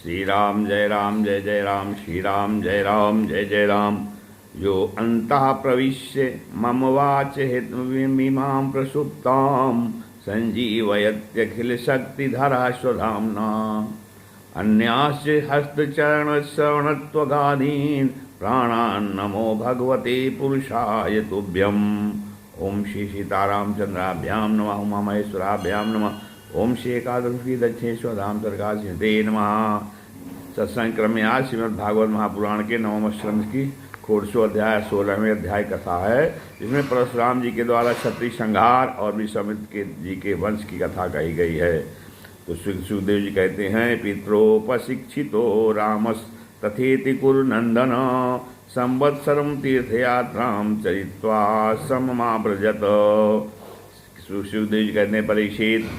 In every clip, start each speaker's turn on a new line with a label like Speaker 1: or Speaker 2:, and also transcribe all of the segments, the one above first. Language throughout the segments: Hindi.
Speaker 1: श्री राम जय राम श्री राम जय जय राम। यो अंतः प्रविश्य मम वाच हेतुमिमां प्रसुप्तां संजीवयत्यखिल शक्तिधरा स्वधाम्ना अन्यास्य हस्तचरणश्रवणत्वगादीन् प्राणान् नमो भगवते पुरुषाय तुभ्यम्। ओम श्री सीतारामचंद्राभ्यां नमः। उमा महेश्वराभ्यां नमः। ओम श्री एकादशी दक्षिणेश्वर धाम सरकार नमः। सत्संग क्रम में आज श्रीमद्भागवत महापुराण के नवम स्कंध की 16वां अध्याय 16वें अध्याय कथा है, जिसमें परशुराम जी के द्वारा क्षत्रिय संहार और विश्वामित्र जी के वंश की कथा कही गई है। तो सुखदेव जी कहते हैं, पित्रोपशिक्षितो रामस तथेति कुरुनंदन संवत्सरम तीर्थयात्रां चरित्वा सममाव्रजत। सुखदेव जी कहते हैं, परीक्षित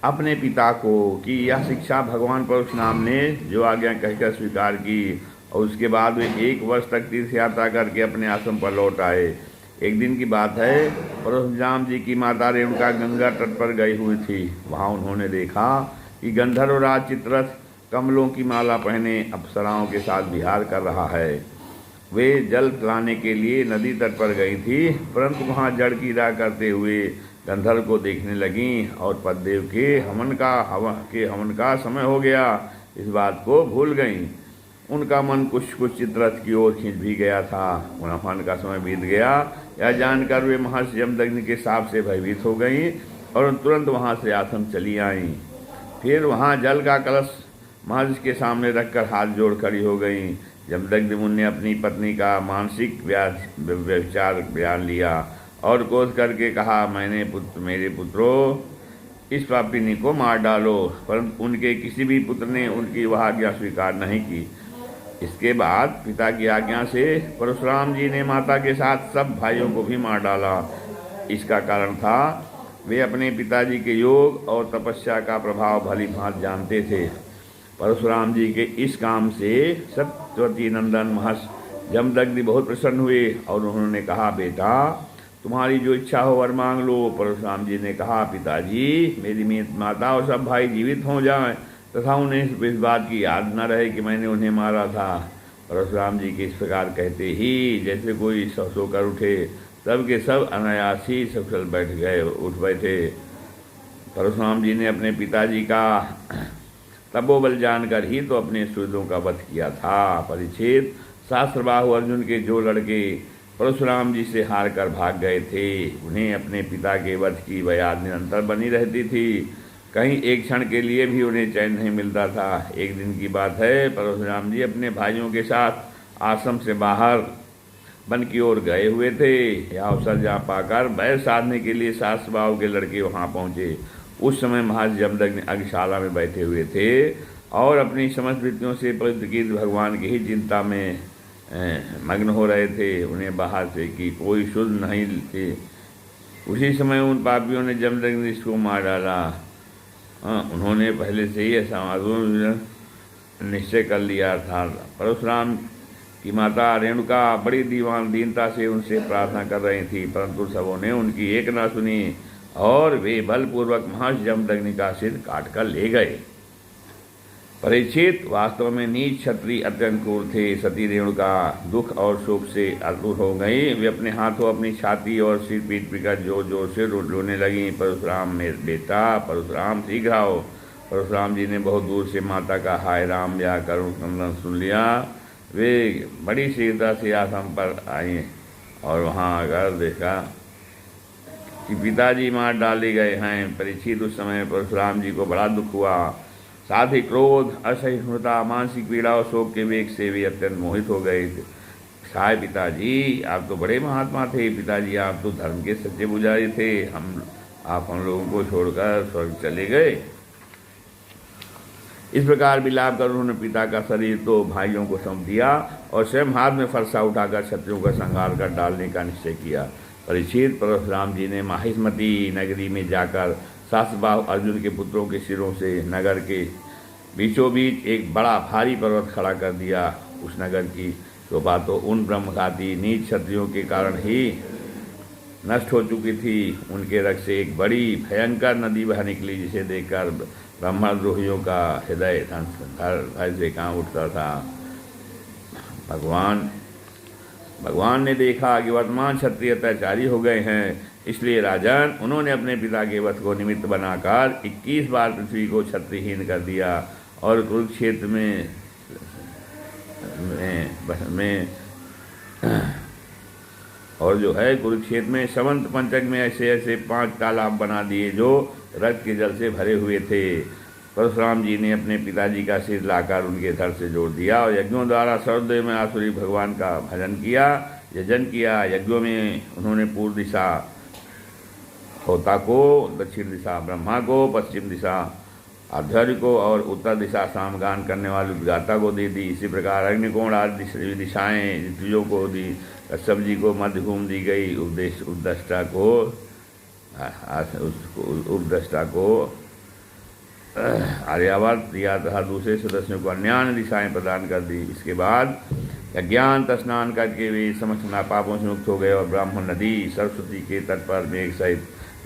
Speaker 1: अपने पिता को कि यह शिक्षा भगवान परशुराम ने जो आज्ञा कहकर स्वीकार की, और उसके बाद वे 1 वर्ष तक तीर्थ यात्रा करके अपने आश्रम पर लौट आए। एक दिन की बात है, परशुराम जी की माता रेणुका गंगा तट पर गई हुई थी। वहाँ उन्होंने देखा कि गंधर्वराज चित्ररथ कमलों की माला पहने अप्सराओं के साथ विहार कर रहा है। वे जल लाने के लिए नदी तट पर गई थी, परंतु वहाँ जड़ कीड़ा करते हुए गंधर्व को देखने लगीं और पद्देव के हवन का समय हो गया, इस बात को भूल गईं। उनका मन कुछ चित्ररथ की ओर खींच भी गया था। हवन का समय बीत गया, यह जानकर वे महर्षि जमदग्नि के शाप से भयभीत हो गईं और तुरंत वहाँ से आश्रम चली आईं। फिर वहाँ जल का कलश महर्षि के सामने रखकर हाथ जोड़ खड़ी हो गईं। जमदग्नि मुनि ने अपनी पत्नी का मानसिक व्यभिचार बयान लिया और क्रोध करके कहा, मेरे पुत्रों, इस पापिनी को मार डालो। परंतु उनके किसी भी पुत्र ने उनकी वह आज्ञा स्वीकार नहीं की। इसके बाद पिता की आज्ञा से परशुराम जी ने माता के साथ सब भाइयों को भी मार डाला। इसका कारण था, वे अपने पिताजी के योग और तपस्या का प्रभाव भली भांति जानते थे। परशुराम जी के इस काम से सत्यवती नंदन महर्षि जमदग्नि बहुत प्रसन्न हुए और उन्होंने कहा, बेटा, तुम्हारी जो इच्छा हो वर मांग लो। परशुराम जी ने कहा, पिताजी, मेरी माता और सब भाई जीवित हो जाएं तथा उन्हें इस बात की याद न रहे कि मैंने उन्हें मारा था। परशुराम जी के इस प्रकार कहते ही जैसे कोई सोकर उठे, सब के सब अनायास ही सकुशल उठ बैठे। परशुराम जी ने अपने पिताजी का तपोबल जानकर ही तो अपने सूर्यों का वध किया था। परीक्षित, शास्त्रबाहु अर्जुन के जो लड़के परशुराम जी से हार कर भाग गए थे, उन्हें अपने पिता के वध की वह याद निरंतर बनी रहती थी। कहीं एक क्षण के लिए भी उन्हें चैन नहीं मिलता था। एक दिन की बात है, परशुराम जी अपने भाइयों के साथ आश्रम से बाहर वन की ओर गए हुए थे। यह अवसर जहाँ पाकर बैर साधने के लिए शास्त्रबाहु के लड़के वहाँ पहुँचे। उस समय महर्षि जमदग्नि अग्निशाला में बैठे हुए थे और अपनी समस्त वृत्तियों से पवित्र की भगवान की ही चिंता में मग्न हो रहे थे। उन्हें बाहर से कि कोई शुद्ध नहीं थे। उसी समय उन पापियों ने जमदग्नि को मार डाला। उन्होंने पहले से ही समाधान निश्चय कर लिया था। परशुराम की माता रेणुका बड़ी दीनता से उनसे प्रार्थना कर रही थी, परंतु सबों ने उनकी एक न सुनी और वे बलपूर्वक महर्षि जमदग्नि का सिर काट कर ले गए। परीक्षित, वास्तव में नीच क्षत्रिय अत्यंत क्रूर थे। सती रेणुका दुख और शोक से आतुर हो गई। वे अपने हाथों अपनी छाती और सिर पीट पीटकर जोर जोर से रोने लगी, परशुराम मेरे बेटा, परशुराम शीघ्र आओ। परशुराम जी ने बहुत दूर से माता का हाय राम या करुण क्रंदन सुन लिया। वे बड़ी शीघ्रता से आश्रम पर आए और वहाँ आकर देखा कि पिताजी मार डाले गए हैं। परीक्षित, उस समय परशुराम जी को बड़ा दुख हुआ। साथ ही क्रोध, असहिष्णुता, मानसिक पीड़ा और शोक के वेग से भी अत्यंत मोहित हो गए थे। साय पिताजी, आप तो बड़े महात्मा थे। पिताजी, आप तो धर्म के सच्चे पुजारी थे। आप हम लोगों को छोड़कर स्वर्ग चले गए। इस प्रकार विलाप कर उन्होंने पिता का शरीर तो भाइयों को सौंप दिया और स्वयं हाथ में फरसा उठाकर क्षत्रियों का संहार कर डालने का निश्चय किया। परीक्षित, परशुराम जी ने माहिष्मती नगरी में जाकर शास्त्रबाहु अर्जुन के पुत्रों के सिरों से नगर के बीचों बीच एक बड़ा भारी पर्वत खड़ा कर दिया। उस नगर की शोभा तो उन ब्रह्मघाती नीच क्षत्रियों के कारण ही नष्ट हो चुकी थी। उनके रक्त से एक बड़ी भयंकर नदी बह निकली, जिसे देखकर ब्रह्मद्रोहियों का हृदय धड़ से कांप उठता था। भगवान ने देखा कि वर्तमान क्षत्रिय अत्याचारी हो गए हैं, इसलिए राजन उन्होंने अपने पिता के वध को निमित्त बनाकर 21 बार पृथ्वी को क्षत्रियहीन कर दिया और कुरुक्षेत्र कुरुक्षेत्र में शवंत पंचक में ऐसे ऐसे 5 तालाब बना दिए जो रक्त के जल से भरे हुए थे। परशुराम जी ने अपने पिताजी का सिर लाकर उनके धड़ से जोड़ दिया और यज्ञों द्वारा सर्वदेव में आसुरी भगवान का भजन किया, यजन किया। यज्ञों में उन्होंने पूर्व दिशा होता को, दक्षिण दिशा ब्रह्मा को, पश्चिम दिशा आध्वर्य को और उत्तर दिशा सामगान करने वाले उद्गाता को दे दी। इसी प्रकार अग्निकोण आदि दिशाएं ऋतुजों को दी। कश्यप जी को मध्य भूमि दी गई। उपदष्टा को आर्यावर्त दिया तथा दूसरे सदस्यों को अन्य दिशाएं प्रदान कर दी। इसके बाद अज्ञान स्नान करके वे समस्त पापों से मुक्त हो गए और ब्राह्मण नदी सरस्वती के तट पर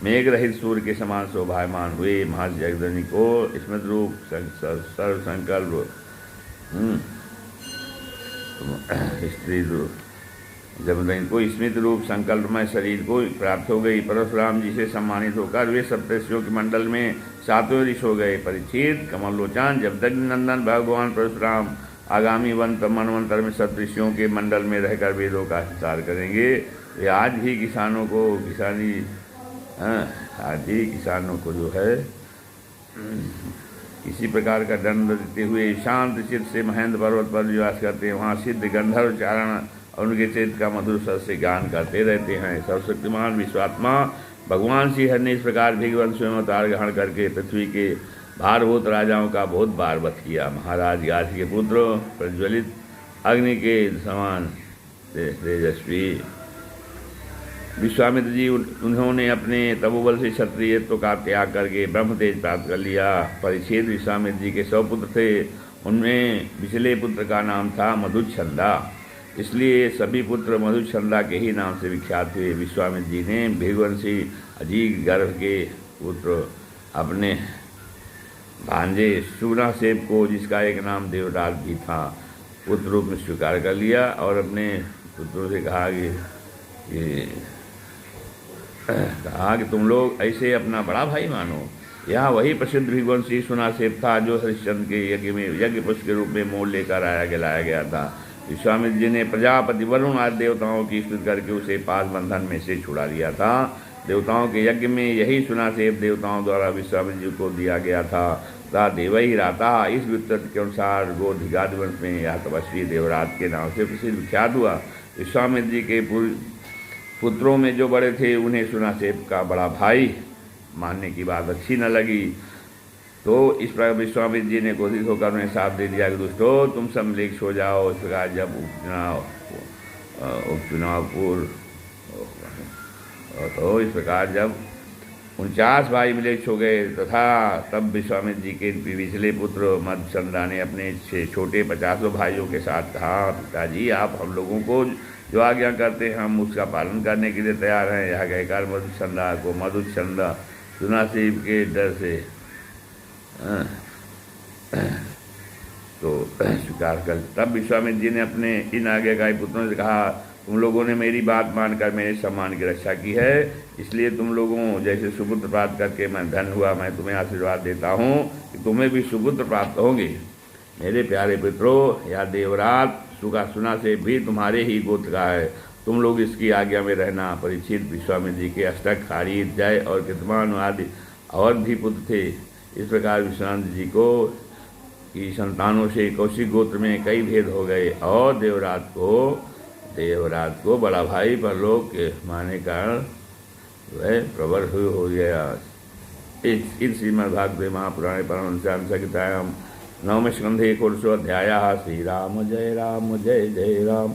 Speaker 1: मेघ रहित सूर्य के समान शोभायमान हुए। महर्षि जगदनी को स्मृत रूप सर्व संकल्प स्त्री रूप जमदग्नि को स्मृत रूप संकल्पमय शरीर को प्राप्त हो गई। परशुराम जी से सम्मानित होकर वे सप्तर्षियों के मंडल में 7वें ऋषि हो गए। परीक्षित, कमलोचन, जमदग्नि नंदन भगवान परशुराम आगामी मनवंतर में सप्तर्षियों के मंडल में रहकर वेदों का विस्तार करेंगे। वे आज भी किसानों को जो है इसी प्रकार का दंड देते हुए शांत चित्त से महेंद्र पर्वत पर निवास करते हैं। वहाँ सिद्ध गंधर्व चारण और उनके चित्त का मधुर स्वर से गान करते रहते हैं। सर्वशक्तिमान विश्वात्मा भगवान श्री हरि ने इस प्रकार भगवान स्वयं अवतार ग्रहण करके पृथ्वी के भारभूत राजाओं का बहुत बार वध किया। महाराज गाज के पुत्र प्रज्वलित अग्नि के समान तेजस्वी विश्वामित्र जी, उन्होंने अपने तपोबल से क्षत्रियत्व का त्याग करके ब्रह्म तेज प्राप्त कर लिया। परीक्षित, विश्वामित्र जी के 100 पुत्र थे। उनमें पिछले पुत्र का नाम था मधुच्छंदा, इसलिए सभी पुत्र मधुच्छंदा के ही नाम से विख्यात हुए। विश्वामित्र जी ने भृगुवंशी अजीत गर्भ के पुत्र अपने भांजे शूरासेप को, जिसका एक नाम देवराज भी था, पुत्र रूप में स्वीकार कर लिया और अपने पुत्रों से कहा कि तुम लोग ऐसे अपना बड़ा भाई मानो। यहाँ वही प्रसिद्ध भृगुवंशी शूरासेप था जो हरिश्चंद्र के यज्ञ में यज्ञ पुष्प के रूप में मोल लेकर लाया गया था। विश्वामित्र जी ने प्रजापति वरुण आदि देवताओं की स्तुति करके उसे पास बंधन में से छुड़ा लिया था। देवताओं के यज्ञ में यही शूरासेप देवताओं द्वारा विश्वामित्र जी को दिया गया था। ता देव ही राता। इस व्युत्पत्ति के अनुसार गोधिगाद वंश में यह तपस्वी देवराज के नाम से प्रसिद्ध विख्यात हुआ। विश्वामित्र जी के पुत्रों में जो बड़े थे उन्हें शूरासेप का बड़ा भाई मानने की बात अच्छी न लगी, तो इस प्रकार विश्वामित्र जी ने क्रोधित होकर उन्हें साथ दे दिया कि दुष्टो, तुम सब म्लेच्छ हो जाओ। इस प्रकार जब उपचुनाव पूर्व तो इस प्रकार जब 49 भाई म्लेच्छ हो गए तथा तब विश्वामित्र जी के पिछले पुत्र मधुचंद्रा ने अपने छोटे 50 भाइयों के साथ कहा, पिताजी आप हम लोगों को जो आज्ञा करते हैं हम उसका पालन करने के लिए तैयार हैं। यह कहकर मधुचंद्रा शूरासेप के डर से तो स्वीकार कर। तब विश्वामित्र जी ने अपने इन आज्ञाकारी पुत्रों से कहा, तुम लोगों ने मेरी बात मानकर मेरे सम्मान की रक्षा की है, इसलिए तुम लोगों जैसे सुपुत्र प्राप्त करके मैं धन्य हुआ। मैं तुम्हें आशीर्वाद देता हूँ कि तुम्हें भी सुपुत्र प्राप्त होंगे। मेरे प्यारे पितरों, यह देवराज शूरासेप भी तुम्हारे ही गोत्र का है। तुम लोग इसकी आज्ञा में रहना। परीक्षित, विश्वामित्र जी के अष्टक, खारीद, जय और कृतमान आदि और भी पुत्र थे। इस प्रकार विश्वामित्र जी को की संतानों से कौशिक गोत्र में कई भेद हो गए और देवराज को बड़ा भाई परलोक के माने कारण वह प्रबल हो गया। इस श्रीमद्भागवते महापुराणे परमहंस संहितायां 9वें स्कंधे 16 अध्यायः। श्री राम जय जय राम।